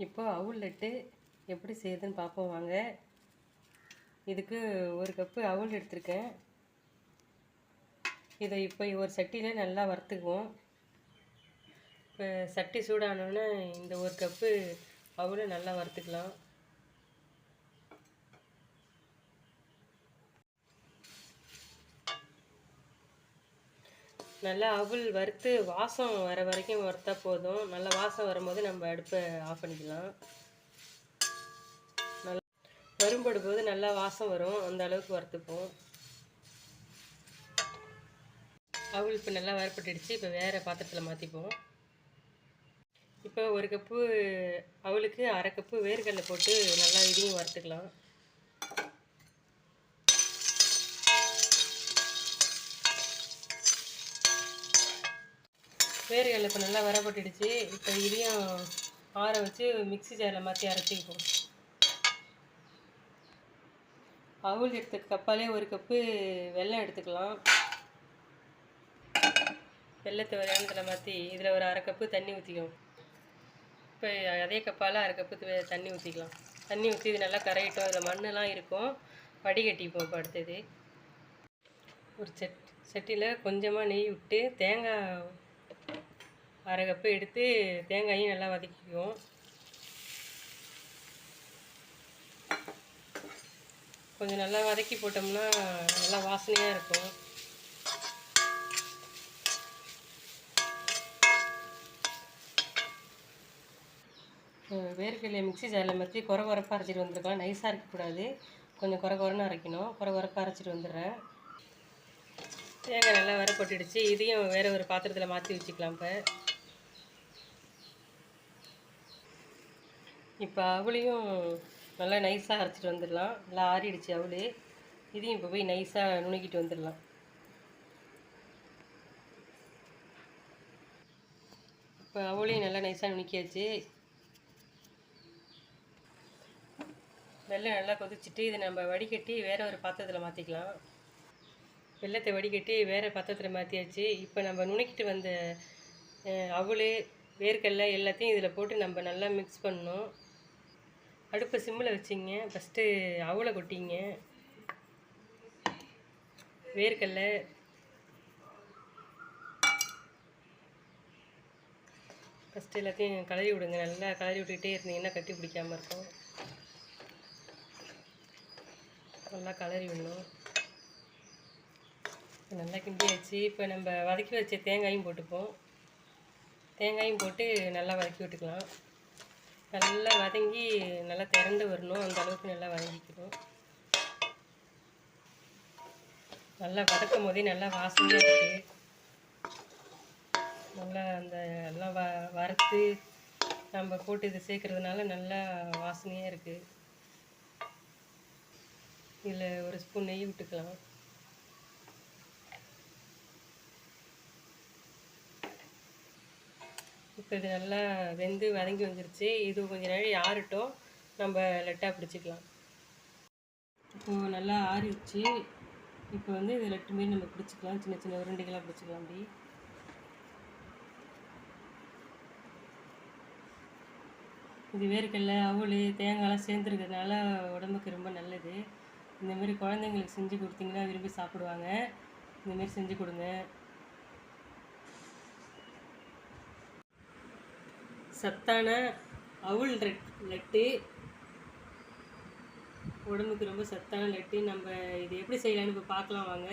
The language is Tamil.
இப்போ அவுள் லட்டு எப்படி செய்யுதுன்னு பார்ப்போம் வாங்க. இதுக்கு 1 கப்பு அவுள் எடுத்திருக்கேன். இதை இப்போ ஒரு சட்டியில் நல்லா வறுத்துக்குவோம். இப்போ சட்டி சூடானோடனே இந்த 1 கப்பு அவுளை நல்லா வறுத்துக்கலாம். நல்லா அவுள் வறுத்து வாசம் வர வரைக்கும் வறுத்தா போதும். நல்லா வாசம் வரும்போது நம்ம அடுப்பை ஆஃப் பண்ணிக்கலாம். நல்லா வறுபடும் போது நல்லா வாசம் வரும், அந்த அளவுக்கு வறுத்துப்போம். அவுள் இப்போ நல்லா வறுப்பட்டுடுச்சு. இப்போ வேறு பாத்திரத்தில் மாற்றிப்போம். இப்போ 1 கப்பு அவுளுக்கு 1/2 கப்பு வேர்க்கடலை போட்டு நல்லா இதையும் வறுத்துக்கலாம். வேர்க்கடலை இப்போ நல்லா வரப்பட்டுடுச்சு. இப்போ இதையும் ஆற வச்சு மிக்ஸி ஜாரில் மாற்றி அரைச்சிப்போம். அவுள் எடுத்த கப்பாலே 1 கப்பு வெல்லம் எடுத்துக்கலாம். வெல்லத்தை வெள்ளத்தில் மாற்றி இதில் ஒரு 1/2 கப்பு தண்ணி ஊற்றிக்கும். இப்போ அதே கப்பால் 1/2 கப்பு தண்ணி ஊற்றிக்கலாம். தண்ணி ஊற்றி இது நல்லா கரையிட்டோம். இதில் மண்ணெலாம் இருக்கும், வடிகட்டிப்போம். இப்போ அடுத்தது ஒரு சட்டியில் கொஞ்சமாக நெய் விட்டு தேங்காய் 1/2 கப்பு எடுத்து தேங்காயும் நல்லா வதக்கிக்குவோம். கொஞ்சம் நல்லா வதக்கி போட்டோம்னா நல்லா வாசனையாக இருக்கும். வேர்க்கடலையை மிக்ஸி ஜாரில் மாற்றி குறப்பாக அரைச்சிட்டு வந்துருக்கலாம். நைஸாக அரைக்கக்கூடாது, கொஞ்சம் குறன்னு அரைக்கணும். குறப்பாக அரைச்சிட்டு வந்துடுறேன். தேங்காய் நல்லா வரப்பட்டுடுச்சு. இதையும் வேறு ஒரு பாத்திரத்தில் மாற்றி வச்சுக்கலாம். இப்போ அவளையும் நல்லா நைஸாக அரைச்சிட்டு வந்துடலாம். நல்லா ஆறிடுச்சு அவள். இதையும் இப்போ போய் நைஸாக நுணுக்கிட்டு வந்துடலாம். இப்போ அவளையும் நல்லா நைஸாக நுணுக்கியாச்சு. வெல்லம் நல்லா கொதிச்சுட்டு இதை நம்ம வடிகட்டி வேறு ஒரு பாத்திரத்தில் மாற்றிக்கலாம். வெல்லத்தை வடிகட்டி வேறு பாத்திரத்தில் மாற்றியாச்சு. இப்போ நம்ம நுணுக்கிட்டு வந்த அவள் வேர்க்கடலை எல்லாத்தையும் இதில் போட்டு நம்ம நல்லா மிக்ஸ் பண்ணணும். அடுப்பை சிம்மில் வச்சிங்க. ஃபஸ்ட்டு அவளை கொட்டிங்க, வேர்க்கடலை, ஃபஸ்ட்டு எல்லாத்தையும் கலரி விடுங்க. நல்லா கலரி விட்டுக்கிட்டே இருந்தீங்கன்னா கட்டி பிடிக்காமல் இருக்கும். நல்லா கலரி விடணும். நல்லா கிண்டியாச்சு. இப்போ நம்ம வதக்கி வச்ச தேங்காயும் போட்டுப்போம். தேங்காயும் போட்டு நல்லா வதக்கி விட்டுக்கலாம். நல்லா வதங்கி நல்லா திரண்டு வரணும், அந்த அளவுக்கு நல்லா வதங்கிக்கணும். நல்லா வதக்கும் போதே நல்லா வாசனையாக இருக்குது. நல்லா அந்த எல்லாம் வறுத்து நம்ம போட்டு இதை சேர்க்குறதுனால நல்லா வாசனையாக இருக்குது. இதில் ஒரு ஸ்பூன் நெய் விட்டுக்கலாம். இப்போ இது நல்லா வெந்து வதங்கி வந்துருச்சு. இது கொஞ்சம் நேரம் ஆறட்டும், நம்ம லட்டாக பிடிச்சிக்கலாம். இப்போது நல்லா ஆறிடுச்சு. இப்போ வந்து இது லட்டு மாரி நம்ம பிடிச்சிக்கலாம். சின்ன சின்ன உருண்டைகளாக பிடிச்சிக்கலாம். அப்படி இது வேர்க்கடலை அவள் தேங்காயெலாம் சேர்ந்துருக்கிறதுனால உடம்புக்கு ரொம்ப நல்லது. இந்தமாரி குழந்தைங்களுக்கு செஞ்சு கொடுத்தீங்கன்னா விரும்பி சாப்பிடுவாங்க. இந்தமாரி செஞ்சு கொடுங்க. சத்தான அவுள் லட்டு, உடம்புக்கு ரொம்ப சத்தான லட்டு. நம்ம இது எப்படி செய்யலான்னு இப்போ பார்க்கலாம் வாங்க.